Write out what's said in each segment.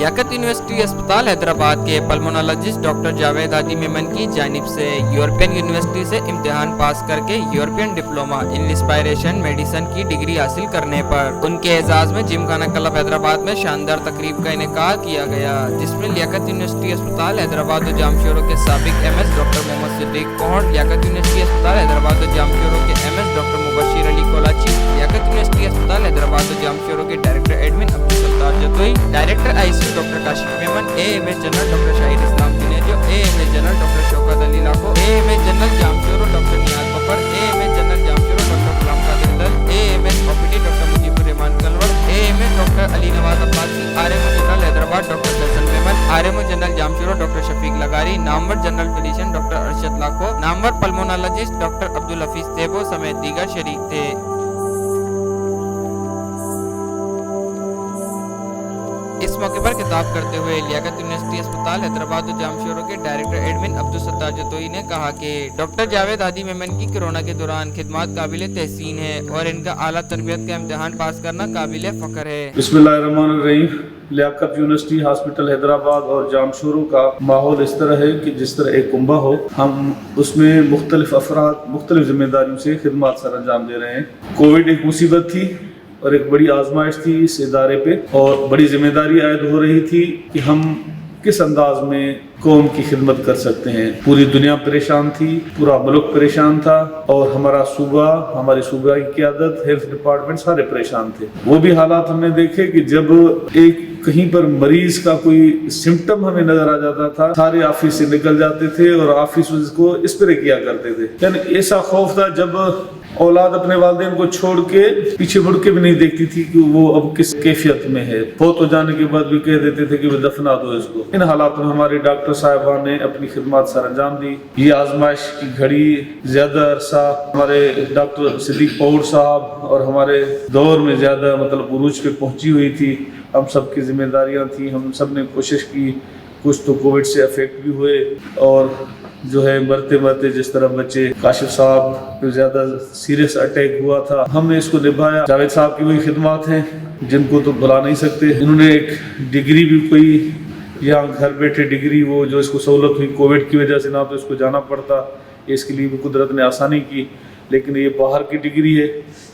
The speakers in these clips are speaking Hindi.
लियाकत यूनिवर्सिटी अस्पताल हैदराबाद के पल्मोनोलॉजिस्ट डॉक्टर जावेद हादी मेमन की जानिब से यूरोपियन यूनिवर्सिटी से इम्तिहान पास करके European diploma in inspiration medicine की डिग्री हासिल करने पर उनके एजाज में जिम खाना क्लब हैदराबाद में शानदार तकरीब का इनेकाद किया गया, जिसमें लियाकत यूनिवर्सिटी अस्पताल हैदराबाद और जामशोरों के साबिक MS doctor Mohammad Siddique Kohar, Liaquat university अस्पताल हैदराबाद और जामशोरों के MS doctor Mubashir Ali Kolachi, Liaquat university अस्पताल हैदराबाद और जामशोरों के director admin Abdul Sattar Jatoi, director IC doctor Kashif Memon, AMS general doctor Shahid Islam Junejo, AMS general doctor Shaukat Ali Lakho, AMS general Jamshoro doctor Niaz बफर, AMS general Jamshoro doctor Ghulam Qadir Dal, AMS OPD doctor Mujeebur Rehman Kalwar, AMS doctor Ali Nawaz Abbasi, RMO general Hyderabad doctor Faisal Memon, RMO general Jamshoro doctor Shafiq लगारी, नामवर general physician doctor Arshad Lakho, नामवर पल्मोनोलॉजिस्ट डॉक्टर अब्दुल हफीज तेबो समेत दीगर शरीक थे। इस मौके पर खिताब करते हुए लियाकत यूनिवर्सिटी अस्पताल हैदराबाद और जामशोरों के डायरेक्टर एडमिन अब्दुल सत्तार जतोई ने कहा कि डॉक्टर जावेद हादी मेमन की कोरोना के दौरान खिदमत काबिल तहसीन है और इनका आला तरबियत का इम्तिहान पास करना काबिल फख्र है। बिस्मिल्लाहिर्रहमानिर्रहीम। लियाकत यूनिवर्सिटी हॉस्पिटल हैदराबाद और जामशोरों का माहौल इस तरह है कि जिस तरह एक कुंभा हो, हम उसमें मुख्तलिफ अफराद मुख्तलिफ जिम्मेदारियों से खिदमत सर अंजाम दे रहे हैं। कोविड एक मुसीबत थी और एक बड़ी आजमाइश थी इस इदारे पे, और बड़ी जिम्मेदारी आयद हो रही थी कि हम किस अंदाज में कौम की खिदमत कर सकते हैं। पूरी दुनिया परेशान थी, पूरा मुल्क परेशान था और हमारा सूबा, हमारी सूबा की क़यादत, हेल्थ डिपार्टमेंट सारे परेशान थे। वो भी हालात हमने देखे कि जब एक कहीं पर मरीज का कोई सिम्टम हमें नजर आ जाता था, सारे ऑफिस से निकल जाते थे और ऑफिस को स्प्रे किया करते थे। यानी ऐसा खौफ था जब औलाद अपने वालिदैन को छोड़ के पीछे मुड़ के भी नहीं देखती थी कि वो अब किस कैफियत में है। फौत हो जाने के बाद भी कह देते थे कि वो दफना दो इसको। इन हालात में हमारे डॉक्टर साहिबान ने अपनी खिदमत सर अंजाम दी। ये आजमाइश की घड़ी ज्यादा अरसा हमारे डॉक्टर सिद्दीक पौड़ साहब और हमारे दौर में ज्यादा मतलब उरूज पे पहुंची हुई थी। हम सब की जिम्मेदारियां थी, हम सब ने कोशिश की। कुछ तो कोविड से अफेक्ट भी हुए और जो है मरते मरते जिस तरह बच्चे काशिफ साहब को ज्यादा सीरियस अटैक हुआ था, हमने इसको निभाया। जावेद साहब की वही खिदमत हैं जिनको तो भुला नहीं सकते। इन्होंने एक डिग्री भी कोई यहाँ घर बैठे डिग्री, वो जो इसको सहूलत हुई कोविड की वजह से, ना तो इसको जाना पड़ता, इसके लिए भी कुदरत ने आसानी की। लेकिन ये बाहर की डिग्री है,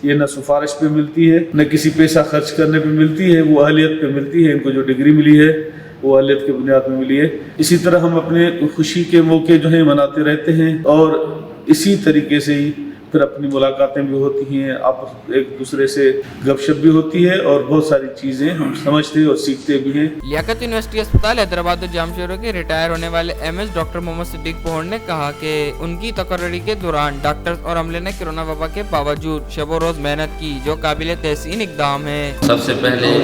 ये न सिफारिश पे मिलती है न किसी पैसा खर्च करने पे मिलती है, वो अहलियत पे मिलती है। इनको जो डिग्री मिली है वो अहलियत की बुनियाद में मिली है। इसी तरह हम अपने खुशी के मौके जो है मनाते रहते हैं और इसी तरीके से ही फिर अपनी मुलाकातें भी होती हैं, आप एक दूसरे से गपशप भी होती है और बहुत सारी चीज़ें हम समझते और सीखते भी हैं। लियाकत यूनिवर्सिटी अस्पताल हैदराबाद और जामशोरों के रिटायर होने वाले MS डॉक्टर मोहम्मद सिद्दीक कोहड़ ने कहा कि उनकी तकर्री के दौरान डॉक्टर्स और अमले ने कोरोना वबा के बावजूद शब रोज मेहनत की, जो काबिल तहसीन इकदाम है। सबसे पहले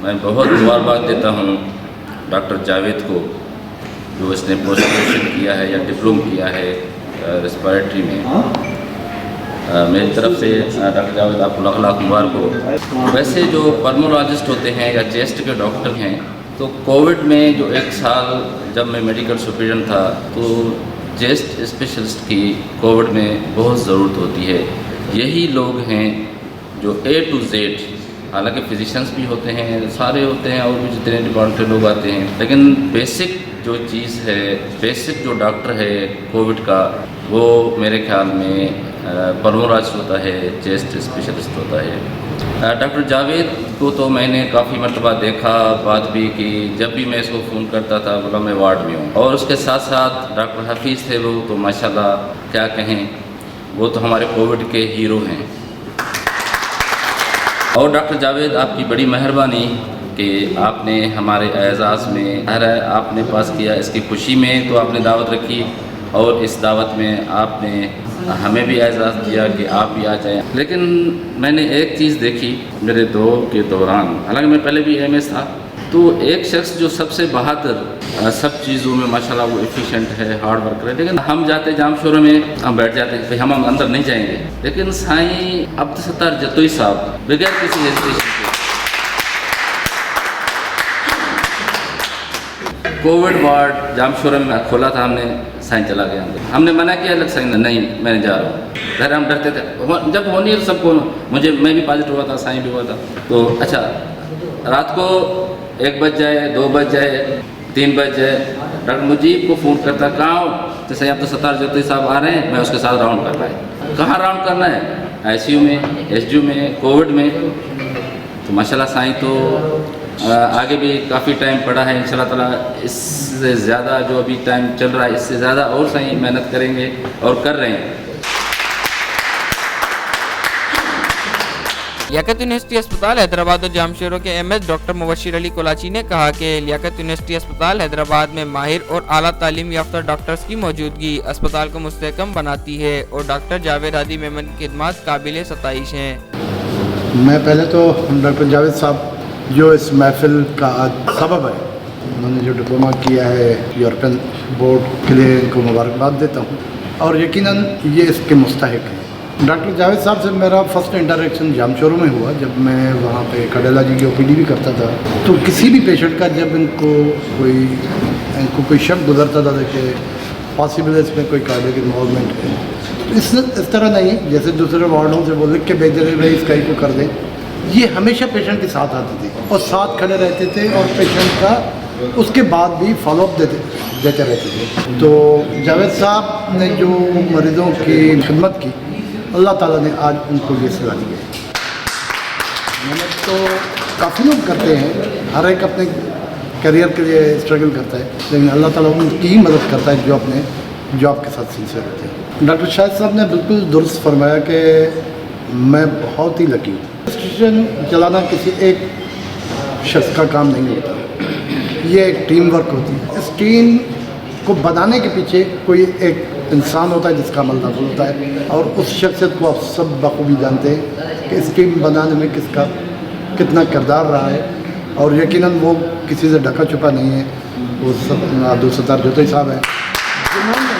मैं बहुत मुबारकबाद देता हूँ डॉक्टर जावेद को, जो इसने पोस्ट ग्रेजुएशन किया है या डिप्लोम किया है रेस्पिरेटरी में। मेरी तरफ से डॉक्टर जावेद आपको लाख लाख मुबारक हो। वैसे जो पल्मोनोलॉजिस्ट होते हैं या चेस्ट के डॉक्टर हैं, तो कोविड में जो एक साल जब मैं मेडिकल सुपरिटेंडेंट था, तो चेस्ट स्पेशलिस्ट की कोविड में बहुत ज़रूरत होती है। यही लोग हैं जो A to Z, हालांकि फिजिशियंस भी होते हैं, सारे होते हैं और भी जितने डिपार्टमेंट लोग आते हैं, लेकिन बेसिक जो चीज़ है, बेसिक जो डॉक्टर है कोविड का, वो मेरे ख्याल में पल्मोनोलॉजिस्ट होता है, चेस्ट स्पेशलिस्ट होता है। डॉक्टर जावेद को तो मैंने काफ़ी मरतबा देखा, बात भी की। जब भी मैं इसको फ़ोन करता था बोला मैं वार्ड में हूँ। और उसके साथ साथ डॉक्टर हफीज़ थे, वो तो माशाल्लाह क्या कहें, वो तो हमारे कोविड के हीरो हैं। और डॉक्टर जावेद आपकी बड़ी मेहरबानी कि आपने हमारे एजाज़ में आपने पास किया, इसकी खुशी में तो आपने दावत रखी और इस दावत में आपने हमें भी एजाज़ दिया कि आप भी आ जाएं। लेकिन मैंने एक चीज़ देखी मेरे दौर के दौरान, हालांकि मैं पहले भी MS था, तो एक शख्स जो सबसे बहादुर सब चीज़ों में माशाल्लाह वो एफिशिएंट है, हार्ड वर्कर है। लेकिन हम जाते जामशोरों में, हम बैठ जाते हैं, भाई हम अंदर नहीं जाएंगे। लेकिन साईं अब्दुल सत्तार जतोई साहब बगैर किसी हेजिटेशन के कोविड वार्ड जामशोरों में खोला था, हमने साईं चला गया अंदर। हमने मना किया, लग साईं नहीं मैं नहीं जा रहा हूँ। घर हम डरते थे, जब होनी है तो सबको, मैं भी पॉजिटिव हुआ था, साईं भी हुआ था। तो अच्छा रात को 1 बज जाए, 2 बज जाए, 3 बज जाए, डॉक्टर मुजीब को फ़ोन करता, कहाँ हो? जैसे अब तो सत्तार ज्योति साहब आ रहे हैं, मैं उसके साथ राउंड कर रहा है। कहाँ राउंड करना है? ICU में, SDU में, कोविड में। तो माशाल्लाह साईं तो आगे भी काफ़ी टाइम पड़ा है, इंशाल्लाह ताला इससे ज़्यादा जो अभी टाइम चल रहा है इससे ज़्यादा और साईं मेहनत करेंगे और कर रहे हैं। लियाकत यूनिवर्सिटी अस्पताल हैदराबाद और जामशोरों के MS डॉक्टर मुबशिर अली कोलाची ने कहा कि लियाकत यूनिवर्सिटी अस्पताल हैदराबाद में माहिर और आला तालीम याफ्ता डॉक्टर्स की मौजूदगी अस्पताल को मुस्तहकम बनाती है और डॉक्टर जावेद हादी मेमन की खिदमत काबिल सताइश हैं। मैं पहले तो डॉक्टर जावेद साहब जो इस महफिल का आज सबब है, उन्होंने जो डिप्लोमा किया है यूरोपियन बोर्ड के लिए इनको मुबारकबाद देता हूँ और यकीनन ये इसके मुस्तहिक हैं। डॉक्टर जावेद साहब से मेरा फर्स्ट इंटरेक्शन जामशोरों में हुआ जब मैं वहाँ पे खडेला जी की OPD भी करता था। तो किसी भी पेशेंट का जब इनको कोई शक गुजरता था कि पॉसिबल है इसमें कोई कार्डियक इन्वॉल्वमेंट है, इस तरह नहीं जैसे दूसरे वार्डों से वो लिख के भेज रहे भाई इसका ही को कर दें। ये हमेशा पेशेंट के साथ आते थे और साथ खड़े रहते थे और पेशेंट का उसके बाद भी फॉलोअप देते रहते थे। तो जावेद साहब ने जो मरीज़ों की खिदमत की, अल्लाह ताला ने आज उनको ये सजा दी है। मेहनत तो काफ़ी लोग करते हैं, हर एक अपने करियर के लिए स्ट्रगल करता है, लेकिन अल्लाह ताला उनकी ही मदद करता है जो अपने जॉब के साथ सिलसिले रहते हैं। डॉक्टर शाहिद साहब ने बिल्कुल दुरुस्त फरमाया कि मैं बहुत ही लकी हूँ। इंस्टीट्यूशन चलाना किसी एक शख्स का काम नहीं होता, ये एक टीम वर्क होती है। इस टीम को बनाने के पीछे कोई एक इंसान होता है जिसका अमल दखल होता है और उस शख्सियत को आप सब बखूबी जानते हैं कि इस टीम बनाने में किसका कितना किरदार रहा है और यकीनन वो किसी से ढका छुपा नहीं है। वो सब अब्दुल सत्तार ज्योति साहब हैं जिन्होंने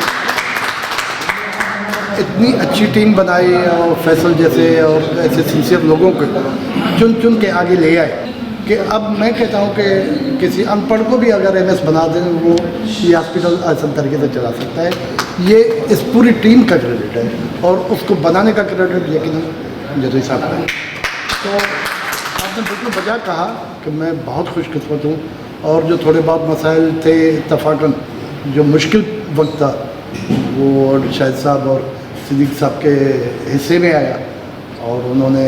इतनी अच्छी टीम बनाई और फैसल जैसे और ऐसे सिंसियर लोगों को चुन चुन के आगे ले आए कि अब मैं कहता हूँ कि किसी अनपढ़ को भी अगर MS बना दें वो ये हॉस्पिटल आसान तरीके से चला सकता है। ये इस पूरी टीम का क्रेडिट है और उसको बनाने का क्रेडिट यकीनन ज्योति साहब का है। तो आपने बिल्कुल वजह कहा कि मैं बहुत खुशकिस्मत हूँ और जो थोड़े बहुत मसाइल थे इत्तफाकन जो मुश्किल वक्त था वो शाहिद साहब और सिद्दीक साहब के हिस्से में आया और उन्होंने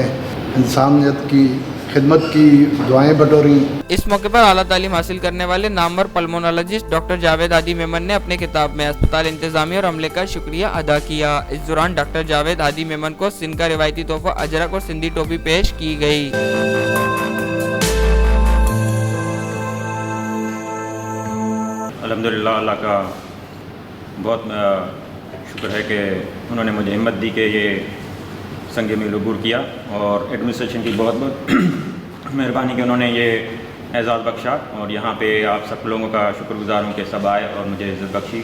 इंसानियत की खिदमत की दुआएं बटोरी। इस मौके पर आला तालीम हासिल करने वाले नामवर पल्मोनोलॉजिस्ट डॉक्टर जावेद हादी मेमन ने अपने खिताब में अस्पताल इंतजामिया और अमले का शुक्रिया अदा किया। इस दौरान डॉक्टर जावेद हादी मेमन को सिंध का रिवायती तोहफा अजरक और सिंधी टोपी पेश की गई। अल्हम्दुलिल्लाह अल्लाह का बहुत शुक्र है कि उन्होंने मुझे हिम्मत दी कि ये संग मील अबूर किया और एडमिनिस्ट्रेशन की बहुत बहुत मेहरबानी कि उन्होंने ये एजाज़ बख्शा और यहाँ पे आप सब लोगों का शुक्रगुजार हूँ कि सब आए और मुझे इज़्ज़त बख्शी।